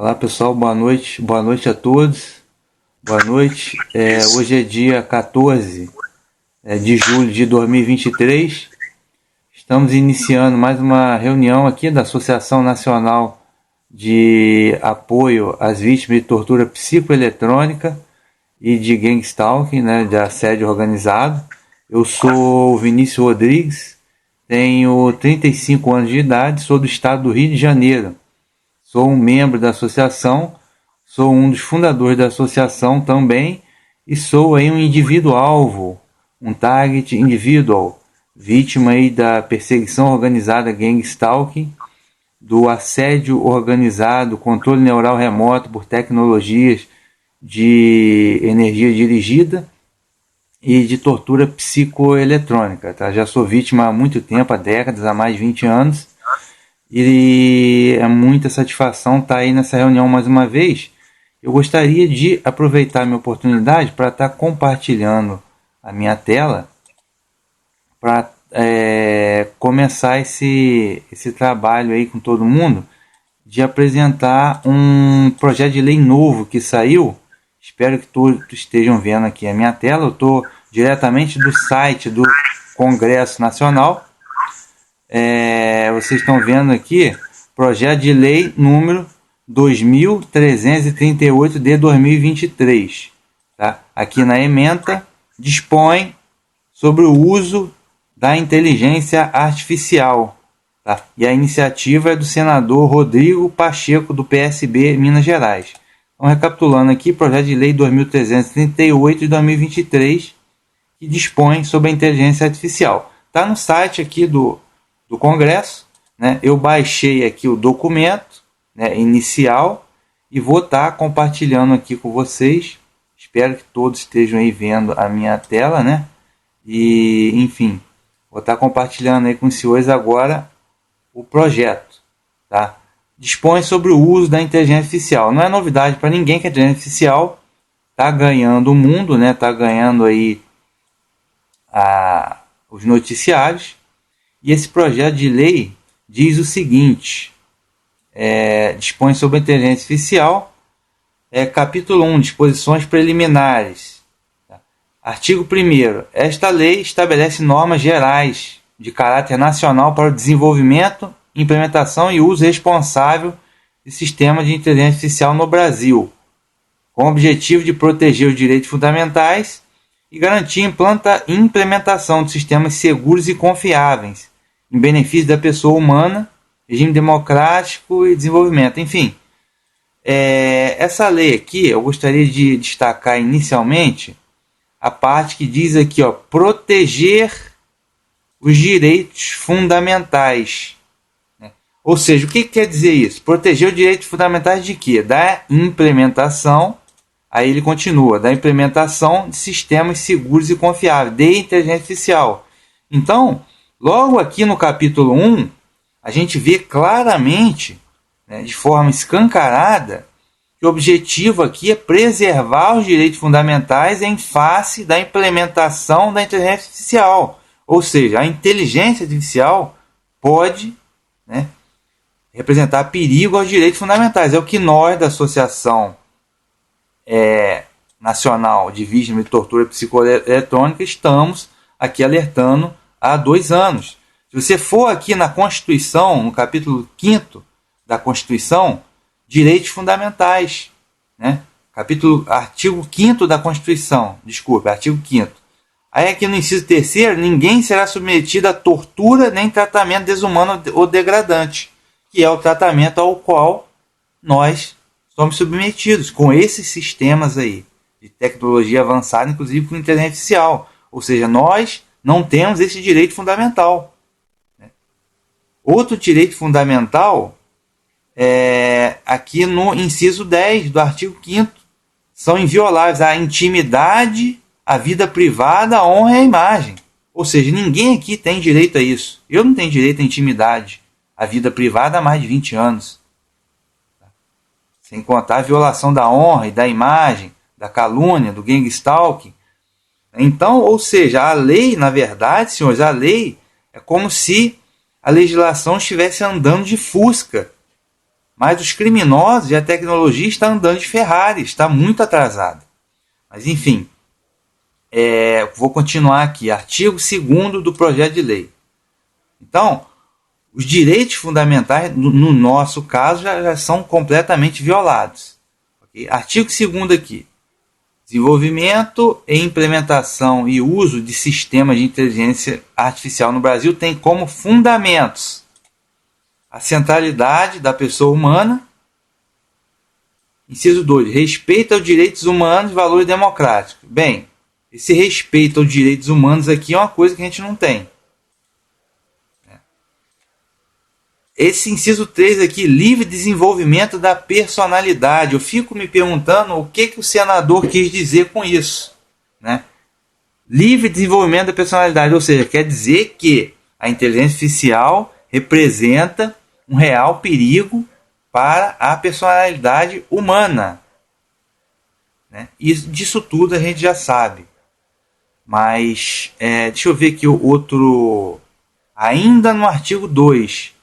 Olá pessoal, boa noite a todos, boa noite. Hoje é dia 14 de julho de 2023, estamos iniciando mais uma reunião aqui da Associação Nacional de Apoio às Vítimas de Tortura Psicoeletrônica e de Gangstalking, né, de assédio organizado. Eu sou o Vinícius Rodrigues, tenho 35 anos de idade, sou do estado do Rio de Janeiro. Sou um membro da associação, sou um dos fundadores da associação também e sou aí um indivíduo-alvo, um target individual, vítima aí da perseguição organizada Gangstalking, do assédio organizado, controle neural remoto por tecnologias de energia dirigida e de tortura psicoeletrônica. Tá? Já sou vítima há muito tempo, há décadas, há mais de 20 anos. E é muita satisfação estar aí nessa reunião mais uma vez. Eu gostaria de aproveitar a minha oportunidade para estar compartilhando a minha tela para começar esse trabalho aí com todo mundo de apresentar um projeto de lei novo que saiu. Espero que todos estejam vendo aqui a minha tela. Eu estou diretamente do site do Congresso Nacional. Vocês estão vendo aqui, projeto de lei número 2338 de 2023. Tá? Aqui na ementa, dispõe sobre o uso da inteligência artificial. Tá? E a iniciativa é do senador Rodrigo Pacheco, do PSB, Minas Gerais. Então, recapitulando aqui, projeto de lei 2338 de 2023, que dispõe sobre a inteligência artificial. Está no site aqui do Congresso, né? Eu baixei aqui o documento, né, inicial e vou estar compartilhando aqui com vocês. Espero que todos estejam aí vendo a minha tela, né? E, enfim, vou estar compartilhando aí com os senhores agora o projeto, tá? Dispõe sobre o uso da inteligência artificial. Não é novidade para ninguém que a inteligência artificial está ganhando o mundo, né? Está ganhando aí os noticiários. E esse projeto de lei diz o seguinte, dispõe sobre a inteligência artificial, capítulo 1, disposições preliminares. Tá? Artigo 1º, esta lei estabelece normas gerais de caráter nacional para o desenvolvimento, implementação e uso responsável de sistemas de inteligência artificial no Brasil, com o objetivo de proteger os direitos fundamentais e garantir a implementação de sistemas seguros e confiáveis, em benefício da pessoa humana, regime democrático e desenvolvimento. Enfim, essa lei aqui, eu gostaria de destacar inicialmente a parte que diz aqui, ó, proteger os direitos fundamentais. Né? Ou seja, o que quer dizer isso? Proteger os direitos fundamentais de quê? Da implementação, aí ele continua, da implementação de sistemas seguros e confiáveis, de inteligência artificial. Então, logo aqui no capítulo 1, a gente vê claramente, né, de forma escancarada, que o objetivo aqui é preservar os direitos fundamentais em face da implementação da inteligência artificial. Ou seja, a inteligência artificial pode, né, representar perigo aos direitos fundamentais. É o que nós, da Associação Nacional de Vítimas de Tortura Psicoeletrônica, estamos aqui alertando há 2 anos. Se você for aqui na Constituição, no capítulo 5º da Constituição, direitos fundamentais, né? Artigo 5º da Constituição, artigo 5º. Aí aqui no inciso 3º, ninguém será submetido a tortura nem tratamento desumano ou degradante, que é o tratamento ao qual nós somos submetidos com esses sistemas aí de tecnologia avançada, inclusive com inteligência artificial. Ou seja, nós não temos esse direito fundamental. Outro direito fundamental aqui no inciso 10 do artigo 5º, são invioláveis a intimidade, a vida privada, a honra e a imagem. Ou seja, ninguém aqui tem direito a isso. Eu não tenho direito à intimidade, à vida privada há mais de 20 anos. Sem contar a violação da honra e da imagem, da calúnia, do gangstalking. Então, ou seja, a lei, na verdade, senhores, a lei é como se a legislação estivesse andando de Fusca. Mas os criminosos e a tecnologia estão andando de Ferrari, está muito atrasada. Mas enfim, vou continuar aqui. Artigo 2º do projeto de lei. Então, os direitos fundamentais, no nosso caso, já são completamente violados. Okay? Artigo 2º aqui. Desenvolvimento e implementação e uso de sistemas de inteligência artificial no Brasil tem como fundamentos a centralidade da pessoa humana. Inciso 2. Respeito aos direitos humanos e valores democráticos. Bem, esse respeito aos direitos humanos aqui é uma coisa que a gente não tem. Esse inciso 3 aqui, livre desenvolvimento da personalidade. Eu fico me perguntando o que o senador quis dizer com isso. Né? Livre desenvolvimento da personalidade, ou seja, quer dizer que a inteligência artificial representa um real perigo para a personalidade humana. Né? E disso tudo a gente já sabe. Mas, deixa eu ver aqui o outro... Ainda no artigo 2...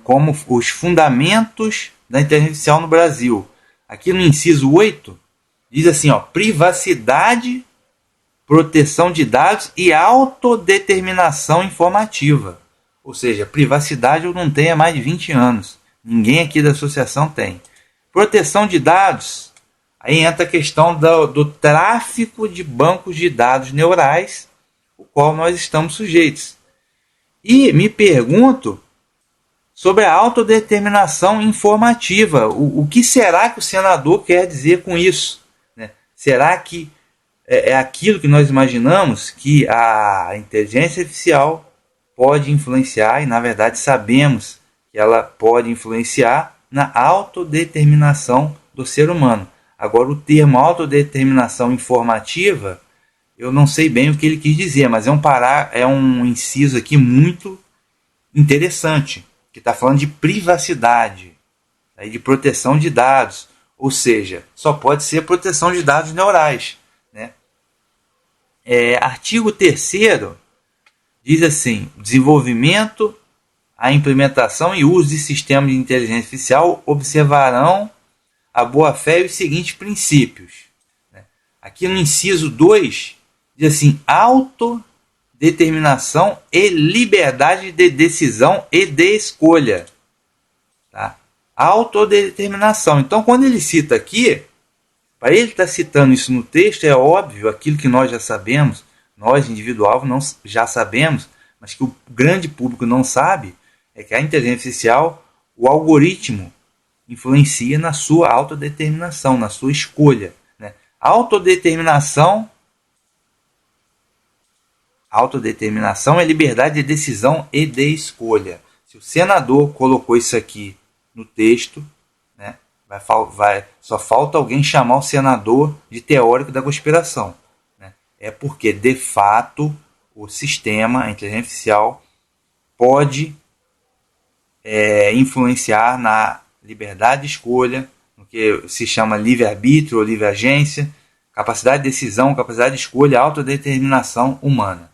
como os fundamentos da inteligência artificial no Brasil. Aqui no inciso 8, diz assim, privacidade, proteção de dados e autodeterminação informativa. Ou seja, privacidade eu não tenho há mais de 20 anos. Ninguém aqui da associação tem. Proteção de dados, aí entra a questão do tráfico de bancos de dados neurais, o qual nós estamos sujeitos. E me pergunto sobre a autodeterminação informativa. O que será que o senador quer dizer com isso? Né? Será que é aquilo que nós imaginamos, que a inteligência artificial pode influenciar, e na verdade sabemos que ela pode influenciar na autodeterminação do ser humano. Agora, o termo autodeterminação informativa, eu não sei bem o que ele quis dizer, mas é um inciso aqui muito interessante, que está falando de privacidade, de proteção de dados, ou seja, só pode ser proteção de dados neurais. Né? Artigo 3º diz assim, desenvolvimento, a implementação e uso de sistemas de inteligência artificial observarão a boa-fé e os seguintes princípios. Né? Aqui no inciso 2, diz assim, autodeterminação e liberdade de decisão e de escolha. Tá? Autodeterminação. Então, quando ele cita aqui, para ele estar citando isso no texto, é óbvio, aquilo que nós já sabemos, nós, individual, já sabemos, mas que o grande público não sabe, é que a inteligência artificial, o algoritmo, influencia na sua autodeterminação, na sua escolha. Né? Autodeterminação é liberdade de decisão e de escolha. Se o senador colocou isso aqui no texto, né, só falta alguém chamar o senador de teórico da conspiração. Né? É porque, de fato, o sistema, a inteligência artificial, pode influenciar na liberdade de escolha, no que se chama livre-arbítrio ou livre-agência, capacidade de decisão, capacidade de escolha, autodeterminação humana.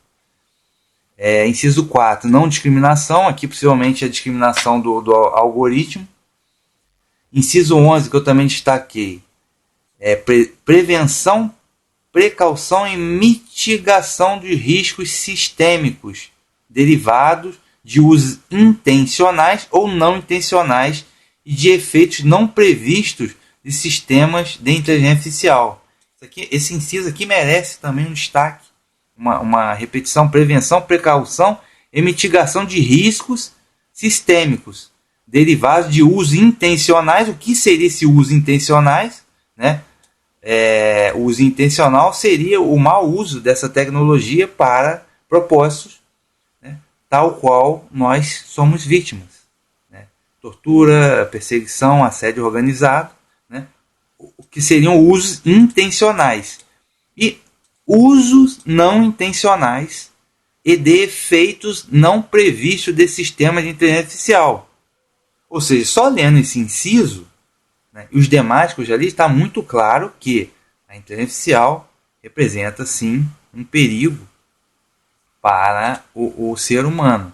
Inciso 4, não discriminação, aqui possivelmente a discriminação do algoritmo. Inciso 11, que eu também destaquei, prevenção, precaução e mitigação de riscos sistêmicos derivados de usos intencionais ou não intencionais e de efeitos não previstos de sistemas de inteligência artificial. Esse inciso aqui merece também um destaque, uma repetição, prevenção, precaução e mitigação de riscos sistêmicos derivados de usos intencionais. O que seria esse uso intencionais? Né? O uso intencional seria o mau uso dessa tecnologia para propósitos, né, tal qual nós somos vítimas. Né? Tortura, perseguição, assédio organizado, né? O que seriam usos intencionais. E usos não intencionais e de efeitos não previstos desse sistema de inteligência artificial. Ou seja, só lendo esse inciso, né, e os demais que eu já li, está muito claro que a inteligência artificial representa, sim, um perigo para o ser humano.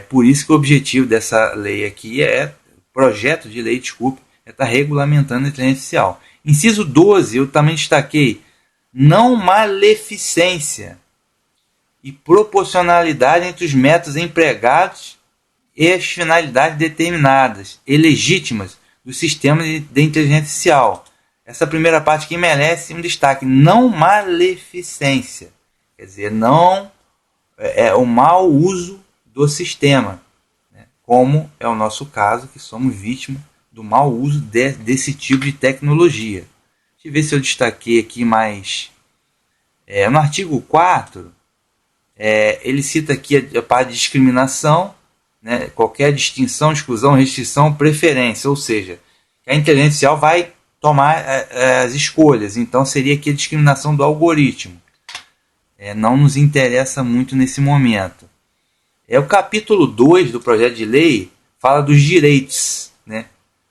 Por isso que o objetivo dessa lei aqui é projeto de lei, desculpe, está regulamentando a inteligência artificial. Inciso 12, eu também destaquei, não maleficência e proporcionalidade entre os métodos empregados e as finalidades determinadas e legítimas dos sistemas de inteligência artificial. Essa primeira parte aqui merece um destaque, não maleficência, quer dizer, não é o mau uso do sistema, né? Como é o nosso caso, que somos vítimas do mau uso desse tipo de tecnologia. Deixa eu ver se eu destaquei aqui mais. No artigo 4, ele cita aqui a parte de discriminação, né? Qualquer distinção, exclusão, restrição, preferência, ou seja, a inteligência artificial vai tomar as escolhas, então seria aqui a discriminação do algoritmo. Não nos interessa muito nesse momento. O capítulo 2 do projeto de lei fala dos direitos, né?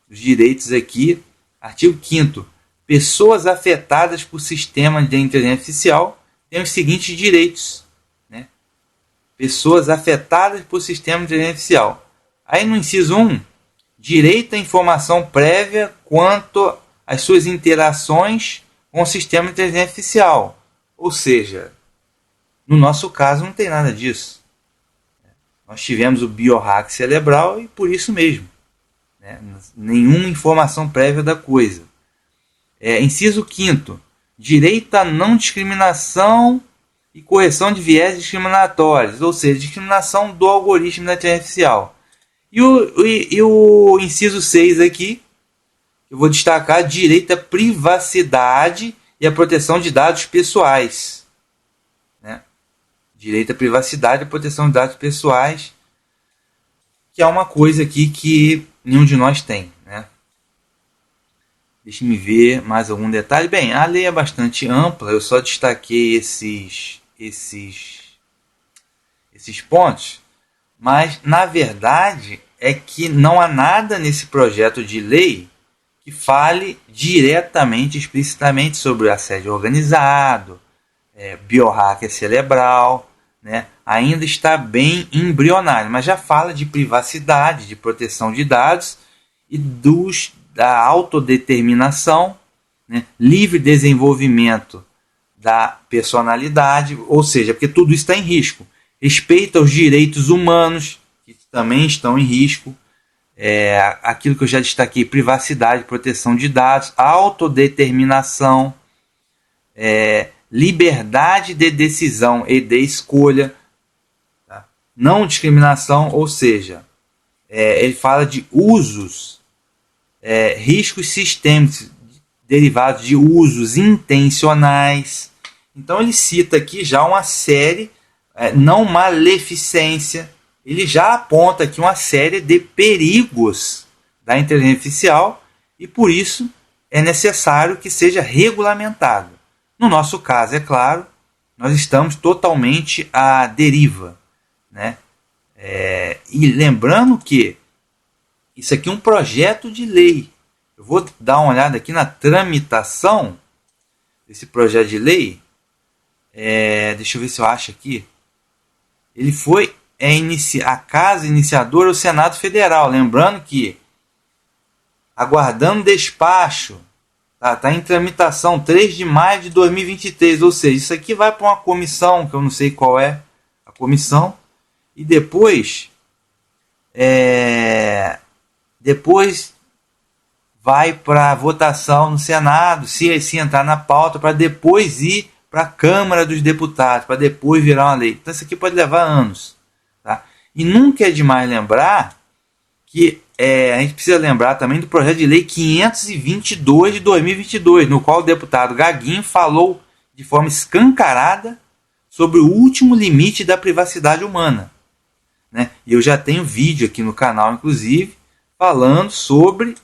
Os direitos aqui, artigo 5º, pessoas afetadas por sistemas de inteligência artificial têm os seguintes direitos, né? Pessoas afetadas por sistema de inteligência artificial. Aí no inciso 1, direito à informação prévia quanto às suas interações com o sistema de inteligência artificial. Ou seja, no nosso caso não tem nada disso. Nós tivemos o biohack cerebral e por isso mesmo, né? Nenhuma informação prévia da coisa. Inciso 5º, direito à não discriminação e correção de viés discriminatórios, ou seja, discriminação do algoritmo da inteligência artificial. E o inciso 6 aqui, eu vou destacar direito à privacidade e à proteção de dados pessoais. Né? Direito à privacidade e à proteção de dados pessoais, que é uma coisa aqui que nenhum de nós tem. Né? Deixe-me ver mais algum detalhe. Bem, a lei é bastante ampla, eu só destaquei esses pontos, mas na verdade é que não há nada nesse projeto de lei que fale diretamente, explicitamente sobre assédio organizado, biohacker cerebral, né? Ainda está bem embrionário, mas já fala de privacidade, de proteção de dados e da autodeterminação, né? Livre desenvolvimento da personalidade, ou seja, porque tudo isso está em risco. Respeito aos direitos humanos, que também estão em risco. Aquilo que eu já destaquei, privacidade, proteção de dados, autodeterminação, liberdade de decisão e de escolha, tá? Não discriminação, ou seja, ele fala de usos, riscos sistêmicos derivados de usos intencionais. Então ele cita aqui já uma série, não maleficência, ele já aponta aqui uma série de perigos da inteligência artificial e por isso é necessário que seja regulamentado. No nosso caso, é claro, nós estamos totalmente à deriva, né? E lembrando que isso aqui é um projeto de lei. Eu vou dar uma olhada aqui na tramitação desse projeto de lei. Deixa eu ver se eu acho aqui. Ele foi a casa iniciadora, o Senado Federal. Lembrando que, aguardando despacho, está em tramitação 3 de maio de 2023. Ou seja, isso aqui vai para uma comissão, que eu não sei qual é a comissão, e depois vai para votação no Senado, se entrar na pauta, para depois ir para a Câmara dos Deputados, para depois virar uma lei. Então isso aqui pode levar anos. Tá? E nunca é demais lembrar que a gente precisa lembrar também do projeto de lei 522 de 2022, no qual o deputado Gaguinho falou de forma escancarada sobre o último limite da privacidade humana. Né? E eu já tenho vídeo aqui no canal, inclusive, falando sobre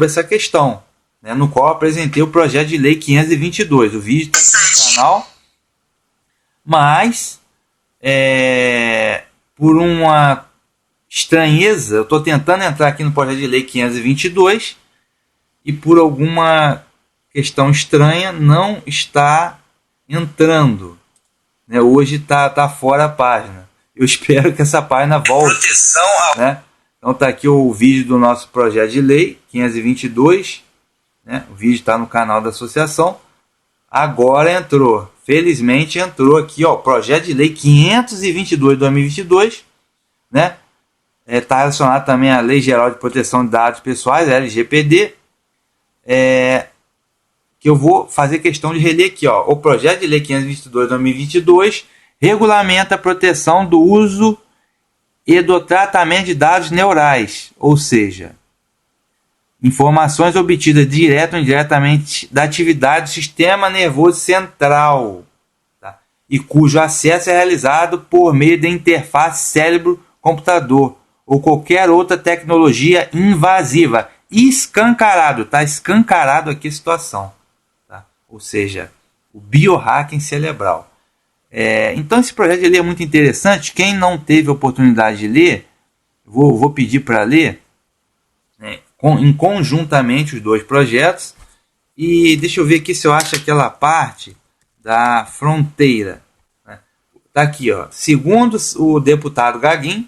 essa questão, né? No qual eu apresentei o projeto de lei 522. O vídeo está aqui no canal, mas por uma estranheza, eu estou tentando entrar aqui no projeto de lei 522 e por alguma questão estranha não está entrando, né? Hoje está fora a página. Eu espero que essa página volte, né? Então Então está aqui o vídeo do nosso projeto de lei 522, né? O vídeo está no canal da associação. Agora entrou, felizmente entrou aqui, ó, projeto de lei 522 de 2022, né? Está relacionado também à Lei Geral de Proteção de Dados Pessoais, LGPD, que eu vou fazer questão de reler aqui, ó. O projeto de lei 522 de 2022 regulamenta a proteção do uso e do tratamento de dados neurais, ou seja, informações obtidas direto ou indiretamente da atividade do sistema nervoso central, tá? E cujo acesso é realizado por meio da interface cérebro-computador ou qualquer outra tecnologia invasiva. Escancarado, tá escancarado aqui a situação, tá? Ou seja, o biohacking cerebral. Então esse projeto de lei é muito interessante. Quem não teve oportunidade de ler, vou pedir para ler, né, conjuntamente os dois projetos. E deixa eu ver aqui se eu acho aquela parte da fronteira. Está aqui, ó. Segundo o deputado Gaguin,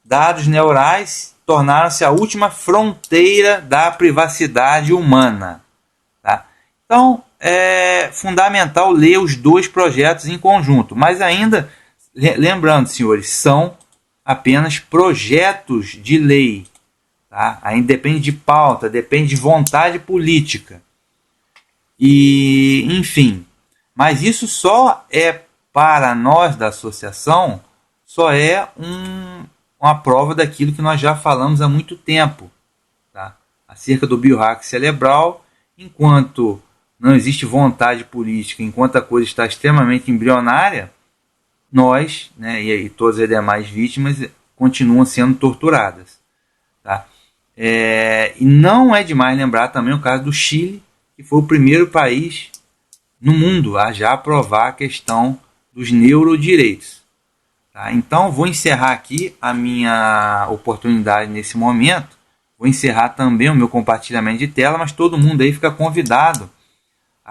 dados neurais tornaram-se a última fronteira da privacidade humana. Tá? Então, é fundamental ler os dois projetos em conjunto. Mas ainda, lembrando, senhores, são apenas projetos de lei. Tá? Ainda depende de pauta, depende de vontade política. E, enfim, mas isso só é para nós da associação, só é uma prova daquilo que nós já falamos há muito tempo, tá? Acerca do biohack cerebral. Enquanto não existe vontade política, enquanto a coisa está extremamente embrionária, nós, né, e todas as demais vítimas continuam sendo torturadas. Tá? E não é demais lembrar também o caso do Chile, que foi o primeiro país no mundo a já aprovar a questão dos neurodireitos. Tá? Então, vou encerrar aqui a minha oportunidade nesse momento. Vou encerrar também o meu compartilhamento de tela, mas todo mundo aí fica convidado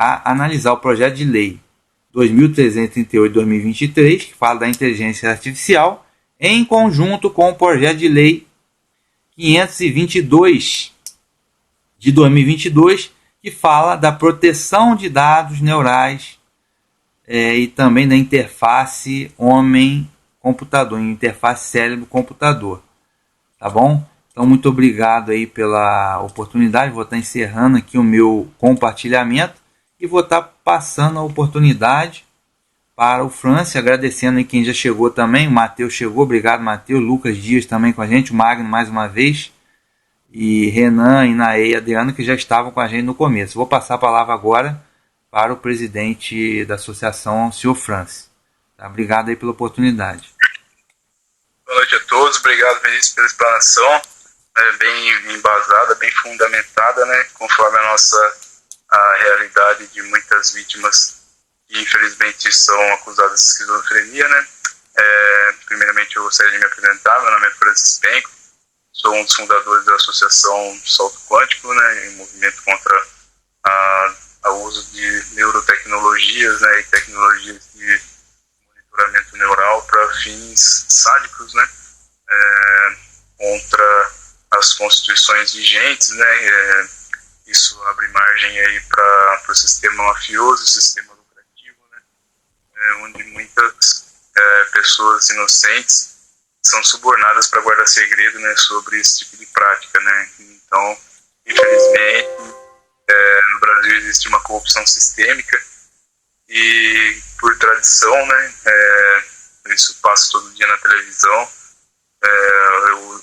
a analisar o projeto de lei 2338 de 2023, que fala da inteligência artificial, em conjunto com o projeto de lei 522 de 2022, que fala da proteção de dados neurais e também da interface homem-computador, interface cérebro-computador. Tá bom? Então, muito obrigado aí pela oportunidade. Vou estar encerrando aqui o meu compartilhamento e vou estar passando a oportunidade para o França, agradecendo aí quem já chegou também. O Matheus chegou, obrigado, Matheus. Lucas Dias também com a gente, o Magno mais uma vez. E Renan, Inaê e Adriano, que já estavam com a gente no começo. Vou passar a palavra agora para o presidente da associação, o senhor França. Tá? Obrigado aí pela oportunidade. Boa noite a todos, obrigado, Vinícius, pela explanação, bem embasada, bem fundamentada, né, conforme a realidade de muitas vítimas que infelizmente são acusadas de esquizofrenia, né. Primeiramente eu gostaria de me apresentar, meu nome é Francis Penco, sou um dos fundadores da associação Salto Quântico, né, em movimento contra o uso de neurotecnologias, né, e tecnologias de monitoramento neural para fins sádicos, né, contra as constituições vigentes, né, isso abre margem aí para o sistema mafioso, sistema lucrativo, né, onde muitas pessoas inocentes são subornadas para guardar segredo, né, sobre esse tipo de prática, né. Então, infelizmente, no Brasil existe uma corrupção sistêmica e, por tradição, né, isso passa todo dia na televisão,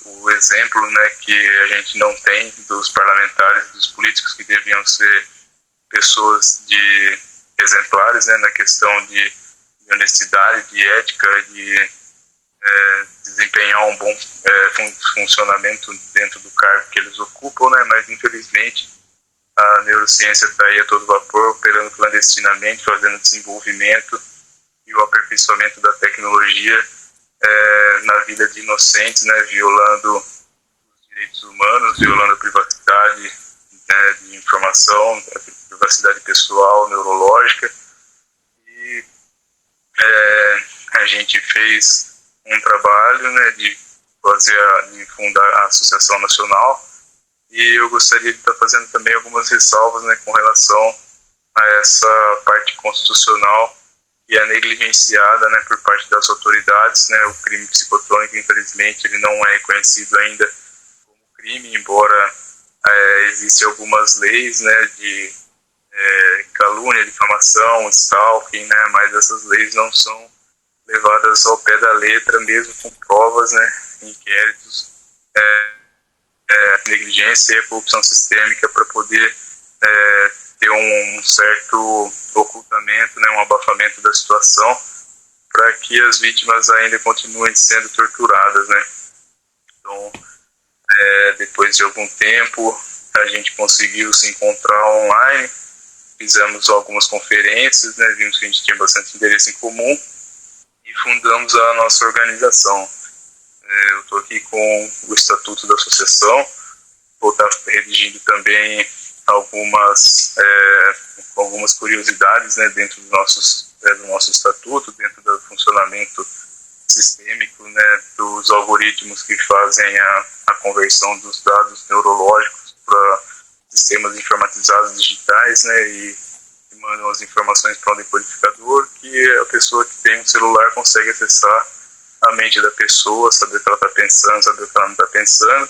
o exemplo, né, que a gente não tem dos parlamentares, dos políticos que deviam ser pessoas exemplares, né, na questão de honestidade, de ética, de desempenhar um bom funcionamento dentro do cargo que eles ocupam, né, mas infelizmente a neurociência está aí a todo vapor, operando clandestinamente, fazendo desenvolvimento e o aperfeiçoamento da tecnologia na vida de inocentes, né, violando os direitos humanos, violando a privacidade, né, de informação, a privacidade pessoal, neurológica. E a gente fez um trabalho, né, de de fundar a Associação Nacional, e eu gostaria de estar fazendo também algumas ressalvas, né, com relação a essa parte constitucional que é negligenciada, né, por parte das autoridades, né. O crime psicotrônico, infelizmente, ele não é reconhecido ainda como crime, embora existem algumas leis, né, de calúnia, difamação, stalking, né, mas essas leis não são levadas ao pé da letra, mesmo com provas, né, inquéritos, negligência e corrupção sistêmica para poder ter um certo ocultamento, né, um abafamento da situação, para que as vítimas ainda continuem sendo torturadas, né. Então, depois de algum tempo, a gente conseguiu se encontrar online, fizemos algumas conferências, né, vimos que a gente tinha bastante interesse em comum e fundamos a nossa organização. Eu estou aqui com o Estatuto da Associação, vou estar redigindo também algumas curiosidades, né, dentro do nosso estatuto, dentro do funcionamento sistêmico, né, dos algoritmos que fazem a conversão dos dados neurológicos para sistemas informatizados digitais, né, e mandam as informações para um decodificador, que a pessoa que tem um celular consegue acessar a mente da pessoa, saber o que ela está pensando, saber o que ela não está pensando.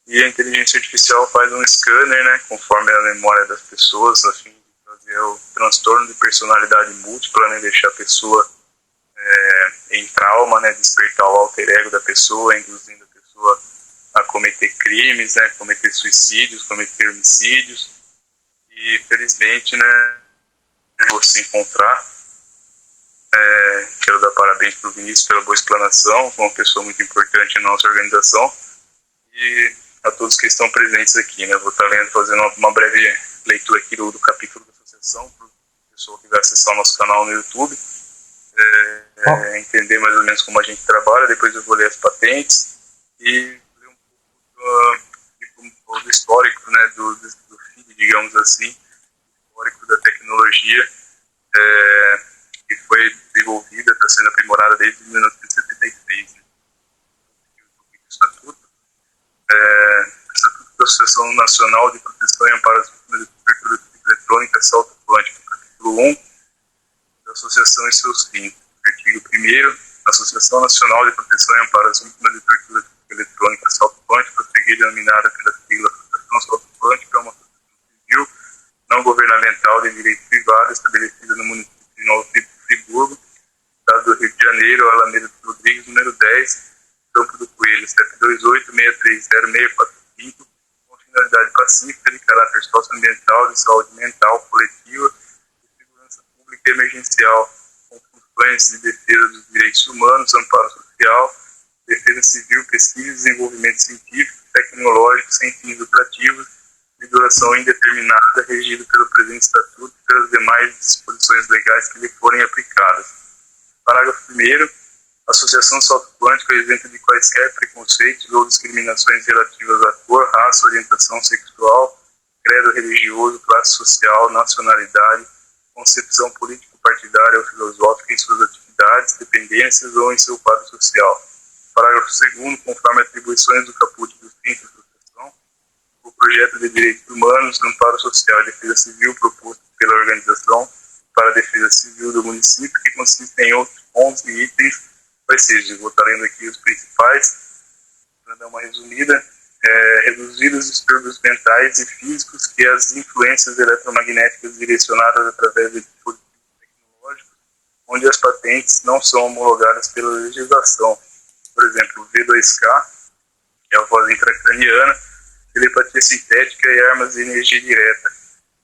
E a inteligência artificial faz um scanner, né, conforme a memória das pessoas, a fim de fazer o transtorno de personalidade múltipla, né, deixar a pessoa em trauma, né, despertar o alter ego da pessoa, induzindo a pessoa a cometer crimes, né, cometer suicídios, cometer homicídios. E felizmente, né, vou se encontrar. Quero dar parabéns para o Vinícius pela boa explanação, uma pessoa muito importante na nossa organização, e a todos que estão presentes aqui, né. Vou estar fazendo uma breve leitura aqui do capítulo da associação, para o pessoal que vai acessar o nosso canal no YouTube, entender mais ou menos como a gente trabalha. Depois eu vou ler as patentes e ler um pouco do histórico, né, do feed, digamos assim, histórico da tecnologia, que foi desenvolvida, está sendo aprimorada desde 1976. Né? O Estatuto da Associação Nacional de Proteção e Amparo às Vítimas de Cobertura Eletrônica Salto Quântico, capítulo 1, da Associação e seus fins. Artigo 1º, a Associação Nacional de Proteção e Amparo às Vítimas de Tortura Eletrônica Salto Quântico, a seguir denominada pela sigla Associação Salto Quântico, é uma associação civil não governamental de direito privado estabelecida no município de Nova Friburgo, estado do Rio de Janeiro, Alameda dos Rodrigues, número 10, Campo do Coelho, 728-630-645, com finalidade pacífica, de caráter socioambiental, de saúde mental, coletiva, de segurança pública e emergencial, com funções de defesa dos direitos humanos, amparo social, defesa civil, pesquisa e desenvolvimento científico, tecnológico, sem fins lucrativos, de duração indeterminada, regido pelo presente estatuto e pelas demais disposições legais que lhe forem aplicadas. Parágrafo 1º. A Associação Salto Quântico é isenta de quaisquer preconceitos ou discriminações relativas à cor, raça, orientação sexual, credo religioso, classe social, nacionalidade, concepção político-partidária ou filosófica em suas atividades, dependências ou em seu quadro social. Parágrafo 2º. Conforme atribuições do caput dos fins da associação, o projeto de direitos humanos, amparo social e defesa civil proposto pela organização para a defesa civil do município, que consiste em outros 11 itens, vai ser, eu vou estar lendo aqui os principais, para dar uma resumida, reduzir os distúrbios mentais e físicos que as influências eletromagnéticas direcionadas através de dispositivos tecnológicos, onde as patentes não são homologadas pela legislação. Por exemplo, o V2K, que é a voz intracraniana, telepatia sintética e armas de energia direta,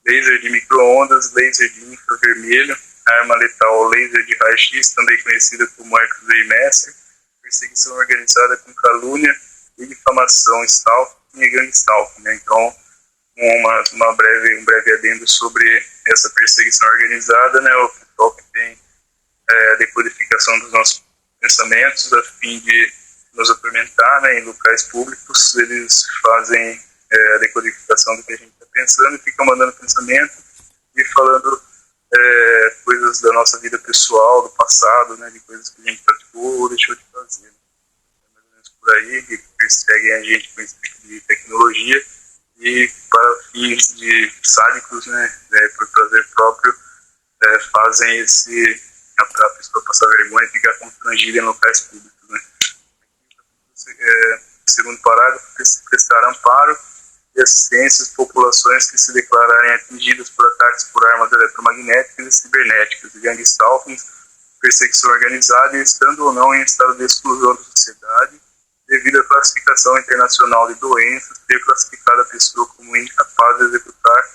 laser de micro-ondas, laser de infravermelho, arma letal laser de raio-x, também conhecida como X-ray Master, perseguição organizada com calúnia e difamação, stalking e gang stalking, né? Então, um breve adendo sobre essa perseguição organizada, né? O pessoal que tem a decodificação dos nossos pensamentos a fim de nos atormentar, né, em locais públicos. Eles fazem a decodificação do que a gente está pensando e ficam mandando pensamento e falando coisas da nossa vida pessoal, do passado, né, de coisas que a gente praticou ou deixou de fazer. É mais ou menos organizações por aí que perseguem a gente com esse tipo de tecnologia e para fins de sádicos, né, por prazer próprio, fazem a pessoa passar vergonha e ficar constrangida em locais públicos, né. Segundo parágrafo, prestar amparo e assistência às populações que se declararem atingidas por ataques por armas eletromagnéticas e cibernéticas, gangue stalking, perseguição organizada e estando ou não em estado de exclusão da sociedade, devido à classificação internacional de doenças, ter classificado a pessoa como incapaz de executar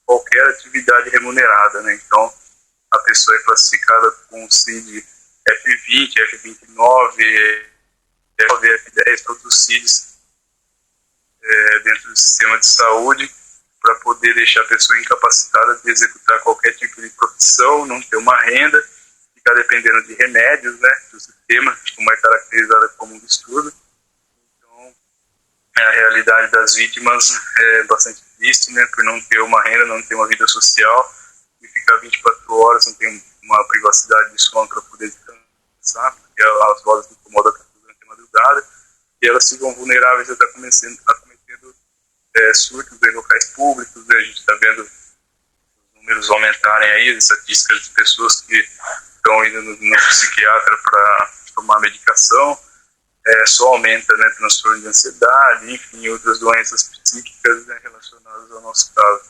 qualquer atividade remunerada, né? Então, a pessoa é classificada com CID F20, F29, F10, todos os CIDs dentro do sistema de saúde, para poder deixar a pessoa incapacitada de executar qualquer tipo de profissão, não ter uma renda, ficar dependendo de remédios, né, do sistema, como é caracterizada como um distúrbio. Então, a realidade das vítimas é bastante triste, né, por não ter uma renda, não ter uma vida social, e ficar 24 horas, não ter uma privacidade de sono para poder descansar, porque as vozes incomodam durante a madrugada, e elas ficam vulneráveis a estar cometendo surtos em locais públicos, né? A gente está vendo os números aumentarem aí, as estatísticas de pessoas que estão indo no psiquiatra para tomar medicação, só aumenta, né, transtorno de ansiedade, enfim, outras doenças psíquicas, né, relacionadas ao nosso caso.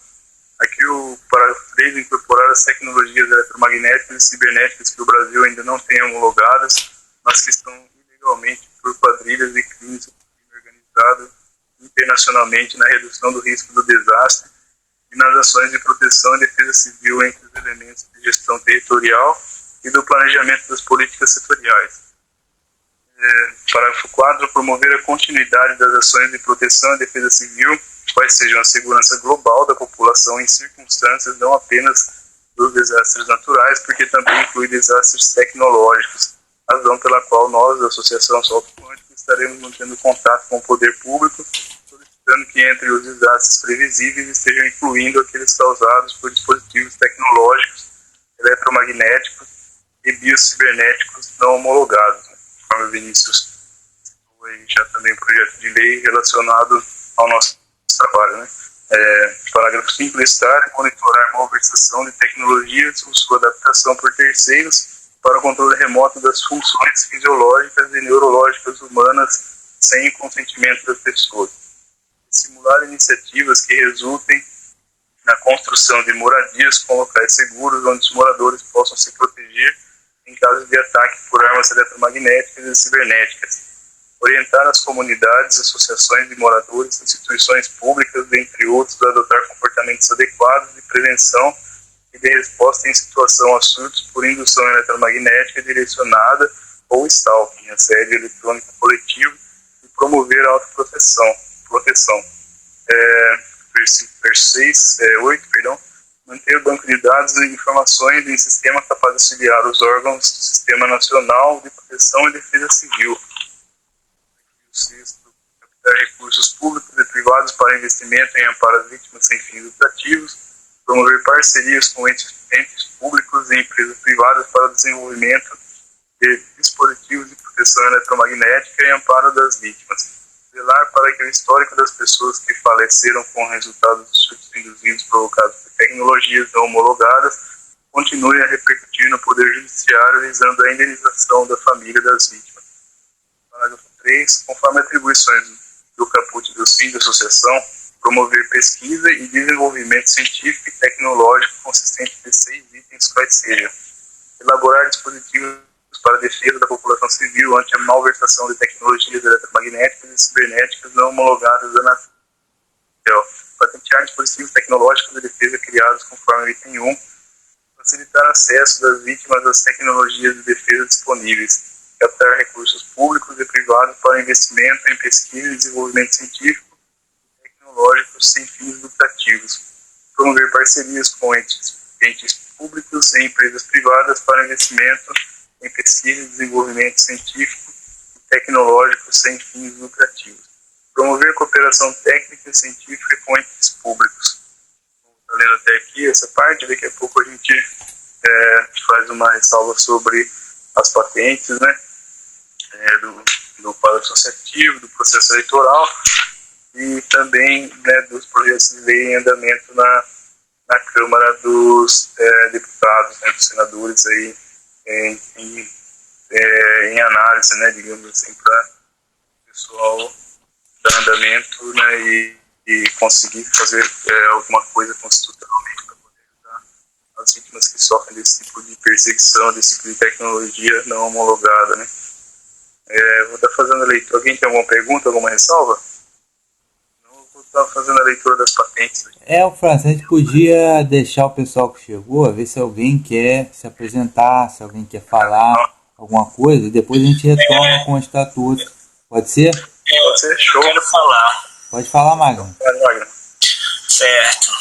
Aqui o parágrafo 3, incorporar as tecnologias eletromagnéticas e cibernéticas que o Brasil ainda não tem homologadas, mas que estão ilegalmente por quadrilhas e crimes organizados internacionalmente na redução do risco do desastre e nas ações de proteção e defesa civil entre os elementos de gestão territorial e do planejamento das políticas setoriais. Parágrafo 4. Promover a continuidade das ações de proteção e defesa civil, quais sejam a segurança global da população em circunstâncias não apenas dos desastres naturais, porque também inclui desastres tecnológicos, razão pela qual nós, da Associação Salto Quântico, estaremos mantendo contato com o poder público, solicitando que entre os desastres previsíveis estejam incluindo aqueles causados por dispositivos tecnológicos, eletromagnéticos e biocibernéticos não homologados, né? Conforme o Vinícius citou aí já também um projeto de lei relacionado ao nosso trabalho, né? Parágrafo 5. Listar e monitorar a malversação de tecnologias ou sua adaptação por terceiros para o controle remoto das funções fisiológicas e neurológicas humanas sem o consentimento das pessoas. Estimular iniciativas que resultem na construção de moradias com locais seguros onde os moradores possam se proteger em caso de ataque por armas eletromagnéticas e cibernéticas. Orientar as comunidades, associações de moradores, instituições públicas, dentre outros, a adotar comportamentos adequados de prevenção e de resposta em situação a surtos por indução eletromagnética direcionada ou stalking, assédio eletrônico coletivo, e promover a autoproteção. Versículo 8, manter o banco de dados e informações em sistema capaz de auxiliar os órgãos do Sistema Nacional de Proteção e Defesa Civil. O sexto, captar recursos públicos e privados para investimento em amparo às vítimas sem fins lucrativos, promover parcerias com entes públicos e empresas privadas para o desenvolvimento de dispositivos de proteção eletromagnética e amparo das vítimas. Velar para que o histórico das pessoas que faleceram com resultados dos surtos induzidos provocados por tecnologias não homologadas continue a repercutir no Poder Judiciário, visando a indenização da família das vítimas. Parágrafo 3. Conforme atribuições do caput dos fins da associação, promover pesquisa e desenvolvimento científico e tecnológico consistente de 6 itens, quais sejam: elaborar dispositivos para a defesa da população civil ante a malversação de tecnologias eletromagnéticas e cibernéticas não homologadas da Anatel, patentear dispositivos tecnológicos de defesa criados conforme o item 1, facilitar acesso das vítimas às tecnologias de defesa disponíveis, captar recursos públicos e privados para investimento em pesquisa e desenvolvimento científico e tecnológico sem fins lucrativos, promover parcerias com entes públicos e empresas privadas para investimento em pesquisa e desenvolvimento científico e tecnológico sem fins lucrativos, promover cooperação técnica e científica com entes públicos. Estou lendo até aqui essa parte, daqui a pouco a gente faz uma ressalva sobre as patentes, né, do quadro associativo, do processo eleitoral e também, né, dos projetos de lei em andamento na Câmara dos Deputados, né, dos senadores aí em análise, né, digamos assim, para o pessoal dar andamento, né, e conseguir fazer alguma coisa constitucionalmente para poder ajudar as vítimas que sofrem desse tipo de perseguição, desse tipo de tecnologia não homologada, né. Vou estar fazendo a leitura. Alguém tem alguma pergunta, alguma ressalva? Não, vou estar fazendo a leitura das patentes. Francis, a gente podia deixar o pessoal que chegou, ver se alguém quer se apresentar, se alguém quer falar alguma coisa, e depois a gente retoma com o estatuto. Pode ser? Pode ser, show. Eu quero falar. Pode falar, Magno. Certo.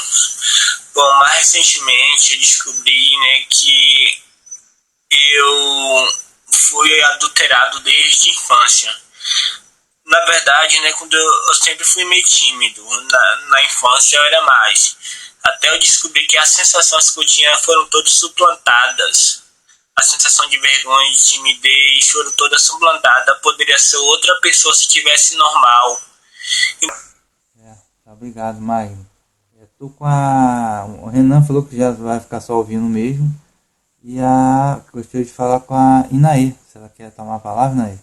Bom, mais recentemente eu descobri, né, que eu fui adulterado desde a infância. Na verdade, né, quando eu sempre fui meio tímido. Na infância eu era mais. Até eu descobri que as sensações que eu tinha foram todas suplantadas. A sensação de vergonha, de timidez, foram todas suplantadas. Poderia ser outra pessoa se estivesse normal. Obrigado, Magno. Eu tô com o Renan falou que já vai ficar só ouvindo mesmo. E gostaria de falar com a Inaê. Se ela quer tomar a palavra, Inaê.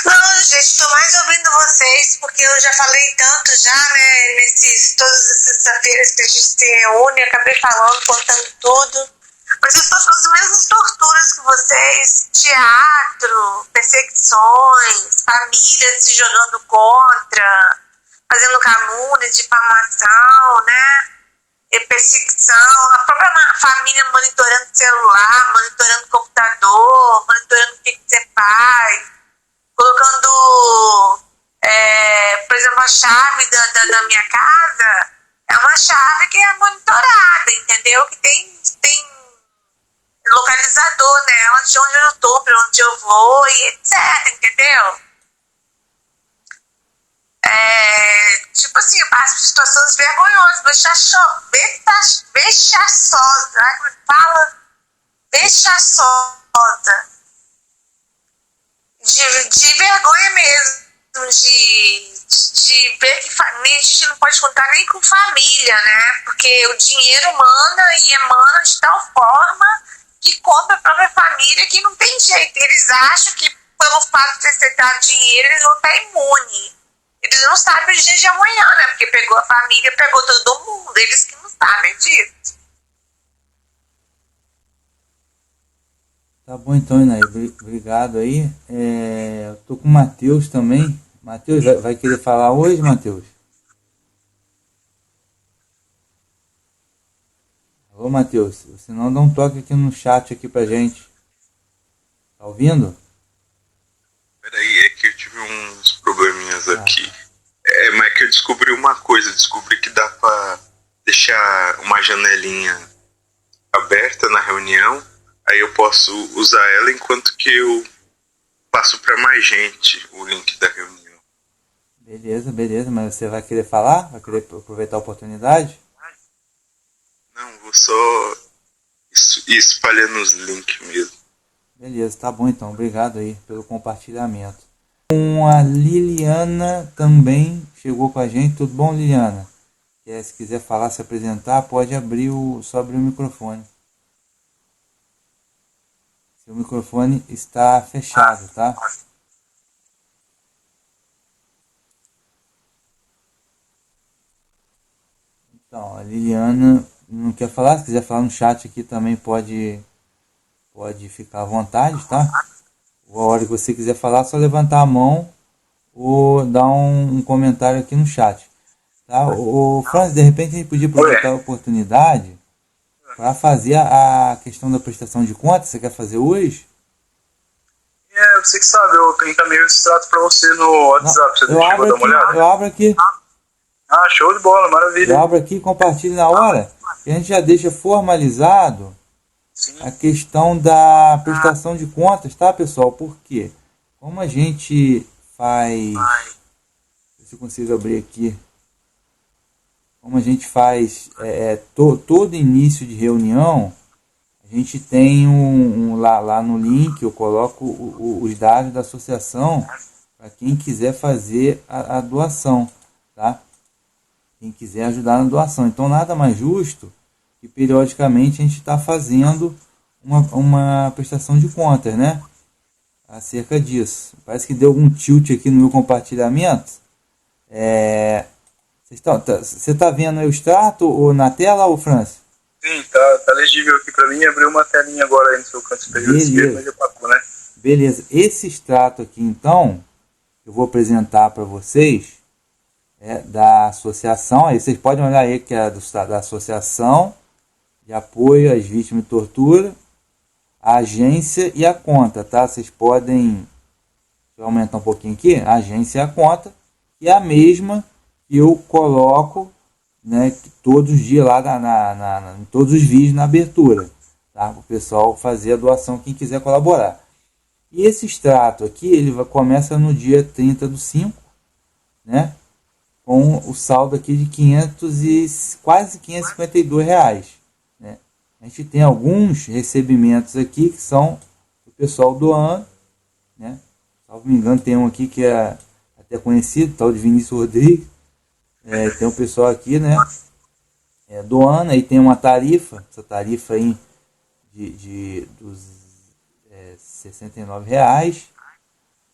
Não, gente, estou mais ouvindo vocês, porque eu já falei tanto já, né, todas as sextas-feiras que a gente se reúne, eu acabei falando, contando tudo. Mas eu estou com as mesmas torturas que vocês, teatro, perseguições, famílias se jogando contra, fazendo calúnia, difamação, né, e perseguição, a própria família monitorando celular, monitorando computador, monitorando o que você faz, colocando, por exemplo, a chave da minha casa é uma chave que é monitorada, entendeu? Que tem localizador nela de onde eu tô, para onde eu vou e etc, entendeu? Tipo assim, as situações vergonhosas, vexaçosa, como fala? Vexaçosa. De vergonha mesmo, de ver que a gente não pode contar nem com família, né? Porque o dinheiro emana e emana de tal forma que compra a própria família que não tem jeito. Eles acham que pelo fato de aceitar dinheiro eles vão estar imunes. Eles não sabem o dia de amanhã, né? Porque pegou a família, pegou todo mundo. Eles que não sabem disso. Tá bom então, Inaí. Obrigado aí. Eu tô com o Matheus também. Matheus, vai querer falar hoje, Matheus? Alô, Matheus. Se não, dá um toque aqui no chat aqui pra gente. Tá ouvindo? Peraí, é que eu tive uns probleminhas aqui. Mas é que eu descobri uma coisa. Descobri que dá pra deixar uma janelinha aberta na reunião. Aí eu posso usar ela enquanto que eu passo para mais gente o link da reunião. Beleza, mas você vai querer falar? Vai querer aproveitar a oportunidade? Não, vou só ir espalhando os links mesmo. Beleza, tá bom então. Obrigado aí pelo compartilhamento. A Liliana também chegou com a gente. Tudo bom, Liliana? Se quiser falar, se apresentar, pode só abrir o microfone. Seu microfone está fechado, tá? Então, a Liliana não quer falar. Se quiser falar no chat aqui também pode ficar à vontade, tá? A hora que você quiser falar, só levantar a mão ou dar um comentário aqui no chat. Tá? Francis, de repente a gente podia aproveitar a oportunidade para fazer a questão da prestação de contas. Você quer fazer hoje? Você que sabe, eu encaminhei o extrato para você no WhatsApp. Você chegou a dar uma olhada? Eu abro aqui. Show de bola, maravilha. Eu abro aqui e compartilho na hora. E a gente já deixa formalizado a questão da prestação de contas, tá, pessoal? Por quê? Como a gente faz... Se eu consigo abrir aqui. Como a gente faz todo início de reunião, a gente tem lá no link, eu coloco os dados da associação para quem quiser fazer a doação, tá? Quem quiser ajudar na doação. Então nada mais justo que periodicamente a gente está fazendo uma prestação de contas, né? Acerca disso. Parece que deu algum tilt aqui no meu compartilhamento. Você está vendo aí o extrato ou na tela, ou Francis? Sim, tá legível aqui para mim. Abriu uma telinha agora aí no seu canto superior esquerdo, mas já apagou, né? Beleza. Esse extrato aqui, então, eu vou apresentar para vocês da associação. Aí vocês podem olhar aí que é da Associação de Apoio às Vítimas de Tortura, a agência e a conta, tá? Vocês podem, deixa eu aumentar um pouquinho aqui, a agência e a conta, que é a mesma que eu coloco, né, todos os dias lá em todos os vídeos na abertura, tá? Para o pessoal fazer a doação, quem quiser colaborar. E esse extrato aqui, começa no dia 30/5, né? Com o saldo aqui de quase 552 reais. Né? A gente tem alguns recebimentos aqui que são do pessoal doando. Né? Salvo me engano, tem um aqui que é até conhecido, tal de Vinícius Rodrigues. Tem um pessoal aqui, né? Doando, aí tem uma tarifa, essa tarifa aí dos R$69.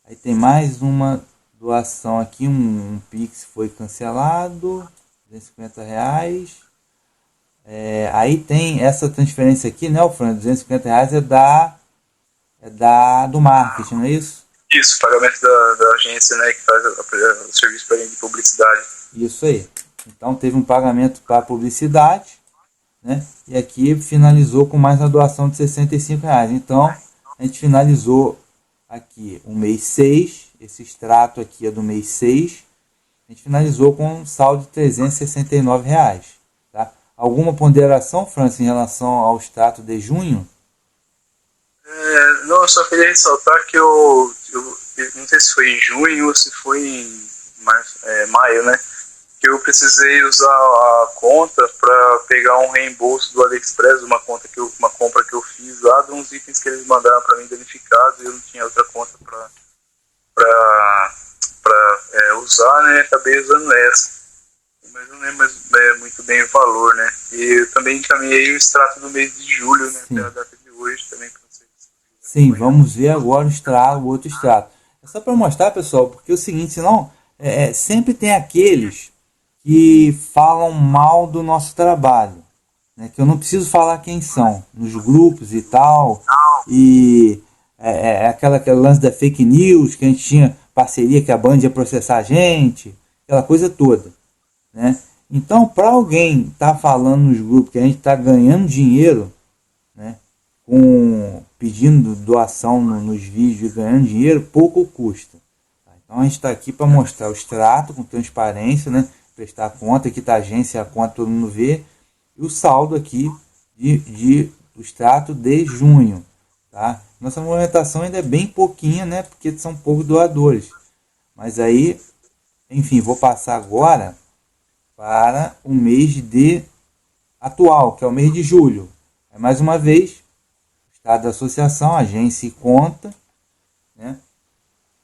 Aí tem mais uma doação aqui, um Pix foi cancelado, R$250. Aí tem essa transferência aqui, né, Fran? R$250 do marketing, não é isso? Isso, pagamento da agência, né, que faz o serviço para de publicidade. Isso aí. Então teve um pagamento para publicidade, né? E aqui finalizou com mais uma doação de R$65. Então a gente finalizou aqui o mês 6, esse extrato aqui é do mês 6, a gente finalizou com um saldo de R$369. Tá? Alguma ponderação, Francis, em relação ao extrato de junho? Não, eu só queria ressaltar que eu não sei se foi em junho ou se foi em maio, né? Que eu precisei usar a conta para pegar um reembolso do AliExpress, uma compra que eu fiz lá, de uns itens que eles mandaram para mim danificados, e eu não tinha outra conta para usar, né? Acabei usando essa. Mas não lembro muito bem o valor, né? E eu também encaminhei o extrato do mês de julho, né? Até a data de hoje também para vocês. Sim, vamos ver agora o outro extrato. É só para mostrar, pessoal, porque é o seguinte, senão sempre tem aqueles que falam mal do nosso trabalho, né, que eu não preciso falar quem são, nos grupos e tal, e aquele lance da fake news, que a gente tinha parceria que a Band ia processar a gente, aquela coisa toda. Né? Então, para alguém estar falando nos grupos que a gente está ganhando dinheiro, né, pedindo doação nos vídeos e ganhando dinheiro, pouco custa. Então a gente está aqui para mostrar o extrato com transparência, né? Prestar conta, aqui está a agência, a conta todo mundo vê, e o saldo aqui do extrato de junho. Tá? Nossa movimentação ainda é bem pouquinha, né? Porque são poucos doadores. Mas aí, enfim, vou passar agora para o mês atual, que é o mês de julho. Mais uma vez, estado da associação, agência e conta. Né?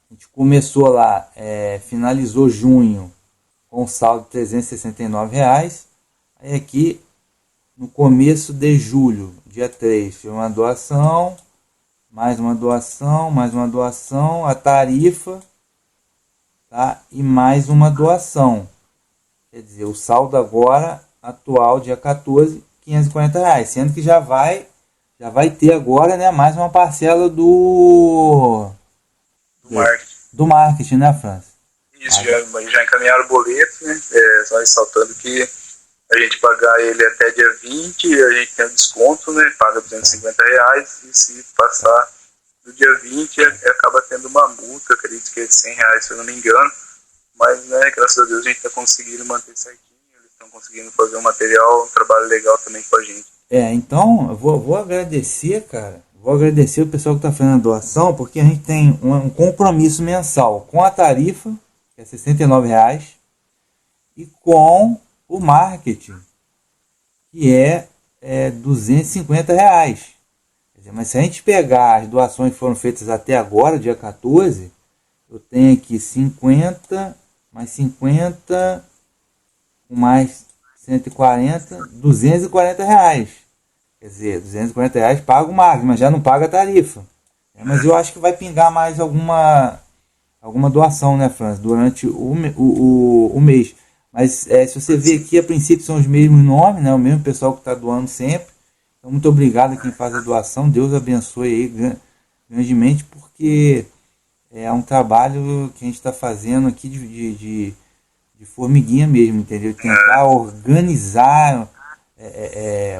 A gente começou lá, finalizou junho com saldo de R$369. Aí aqui, no começo de julho, dia 3, foi uma doação, mais uma doação, a tarifa, tá? E mais uma doação. Quer dizer, o saldo agora, atual, dia 14, R$540, sendo que já vai ter agora, né, mais uma parcela do marketing, né, França? Isso, já encaminharam o boleto, né? Só ressaltando que a gente pagar ele até dia 20, a gente tem um desconto, né? Paga R$250, e se passar do dia 20, acaba tendo uma multa, acredito que é de R$100, se eu não me engano. Mas, né, graças a Deus a gente está conseguindo manter certinho, eles estão conseguindo fazer um trabalho legal também com a gente. Então, eu vou agradecer, cara. Vou agradecer o pessoal que está fazendo a doação, porque a gente tem um compromisso mensal com a tarifa, que é R$69, e com o marketing, que é R$250. Quer dizer, mas se a gente pegar as doações que foram feitas até agora, dia 14, eu tenho aqui 50, mais 50, mais 140, R$ 240. Quer dizer, R$ 240 paga o Mag, mas já não paga a tarifa. Mas eu acho que vai pingar mais alguma doação, né, Franz, durante o mês. Mas se você ver aqui, a princípio são os mesmos nomes, né, o mesmo pessoal que está doando sempre. Então, muito obrigado a quem faz a doação. Deus abençoe aí grandemente, porque é um trabalho que a gente está fazendo aqui de formiguinha mesmo, entendeu? Tentar organizar,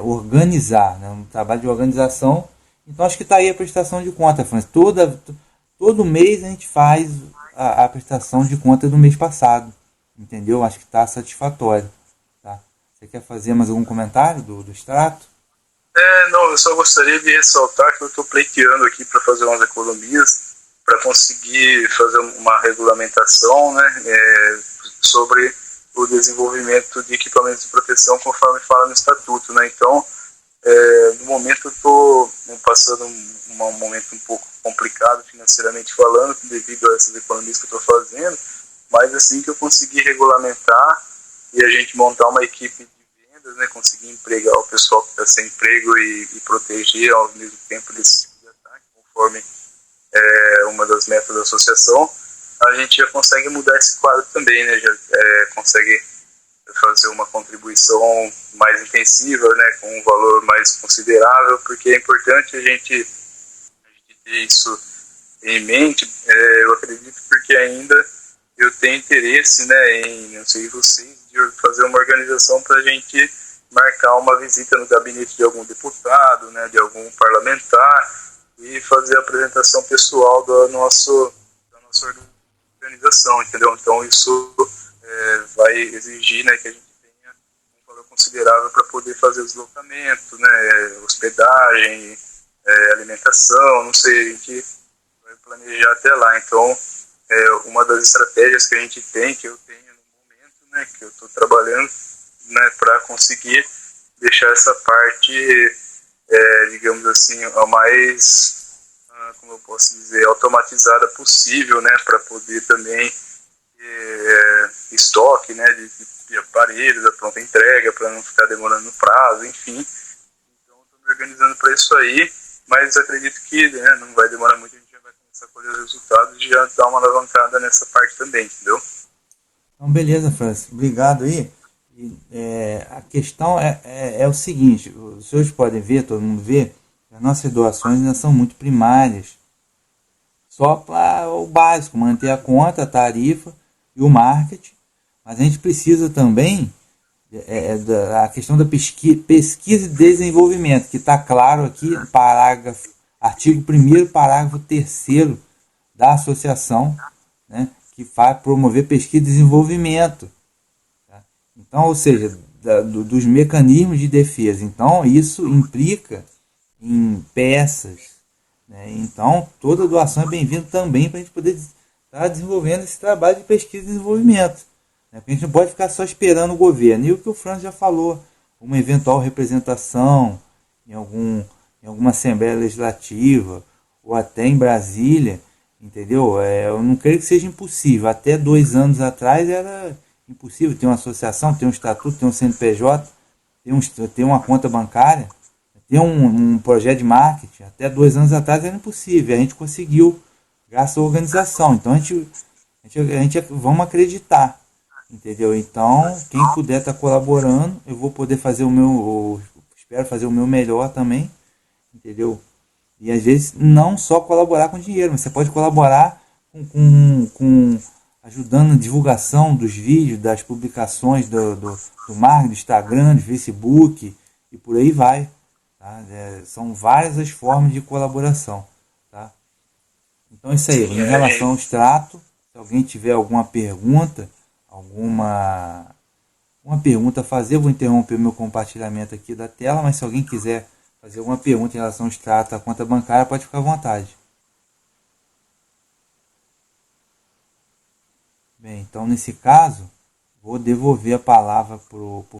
organizar, né? Um trabalho de organização. Então acho que está aí a prestação de conta, Franz. Todo mês a gente faz a prestação de conta do mês passado, entendeu? Acho que está satisfatório. Tá? Você quer fazer mais algum comentário do extrato? Não, eu só gostaria de ressaltar que eu estou pleiteando aqui para fazer umas economias, para conseguir fazer uma regulamentação, né, sobre o desenvolvimento de equipamentos de proteção, conforme fala no Estatuto, né. Então, no momento eu estou passando um momento um pouco complicado financeiramente falando, devido a essas economias que eu estou fazendo, mas assim que eu conseguir regulamentar e a gente montar uma equipe de vendas, né, conseguir empregar o pessoal que está sem emprego e proteger ao mesmo tempo desse tipo de ataque, conforme uma das metas da associação, a gente já consegue mudar esse quadro também, né? Já consegue fazer uma contribuição mais intensiva, né? Com um valor mais considerável, porque é importante a gente ter isso em mente. Eu acredito porque ainda eu tenho interesse, né? Não sei vocês, de fazer uma organização para a gente marcar uma visita no gabinete de algum deputado, né? De algum parlamentar, e fazer a apresentação pessoal da nossa organização, entendeu? Então isso vai exigir, né, que a gente tenha um valor considerável para poder fazer o deslocamento, né, hospedagem, alimentação, não sei, a gente vai planejar até lá. Então, uma das estratégias que a gente tem, que eu tenho no momento, né, que eu estou trabalhando, né, para conseguir deixar essa parte, digamos assim, a mais, como eu posso dizer, automatizada possível, né, para poder também estoque, né, de aparelhos, a pronta entrega, para não ficar demorando no prazo, enfim. Então, estou me organizando para isso aí, mas acredito que, né, não vai demorar muito, a gente já vai começar a colher os resultados e já dar uma alavancada nessa parte também, entendeu? Então, beleza, Francis. Obrigado aí. A questão é o seguinte, os senhores podem ver, todo mundo vê, as nossas doações ainda são muito primárias. Só para o básico, manter a conta, a tarifa e o marketing. Mas a gente precisa também da questão da pesquisa e desenvolvimento, que está claro aqui, artigo 1º, parágrafo 3º da associação, né, que vai promover pesquisa e desenvolvimento. Tá? Então, ou seja, dos mecanismos de defesa. Então, isso implica em peças, né? Então, toda doação é bem-vinda também para a gente poder estar desenvolvendo esse trabalho de pesquisa e desenvolvimento. Né? Porque a gente não pode ficar só esperando o governo. E o que o Franz já falou, uma eventual representação em alguma Assembleia Legislativa ou até em Brasília, entendeu? Eu não creio que seja impossível. Até 2 anos atrás era impossível ter uma associação, ter um estatuto, ter um CNPJ, ter uma conta bancária, ter um projeto de marketing. Até 2 anos atrás era impossível. A gente conseguiu, graças à organização. Então a gente vamos acreditar, entendeu? Então, quem puder estar colaborando, eu vou poder fazer espero fazer o meu melhor também, entendeu? E às vezes não só colaborar com dinheiro, mas você pode colaborar com ajudando na divulgação dos vídeos, das publicações do marketing, do Instagram, do Facebook e por aí vai. Tá? São várias as formas de colaboração. Tá? Então é isso aí. Em relação ao extrato, se alguém tiver alguma pergunta, uma pergunta a fazer, eu vou interromper meu compartilhamento aqui da tela, mas se alguém quiser fazer alguma pergunta em relação ao extrato à conta bancária, pode ficar à vontade. Bem, então nesse caso, vou devolver a palavra para o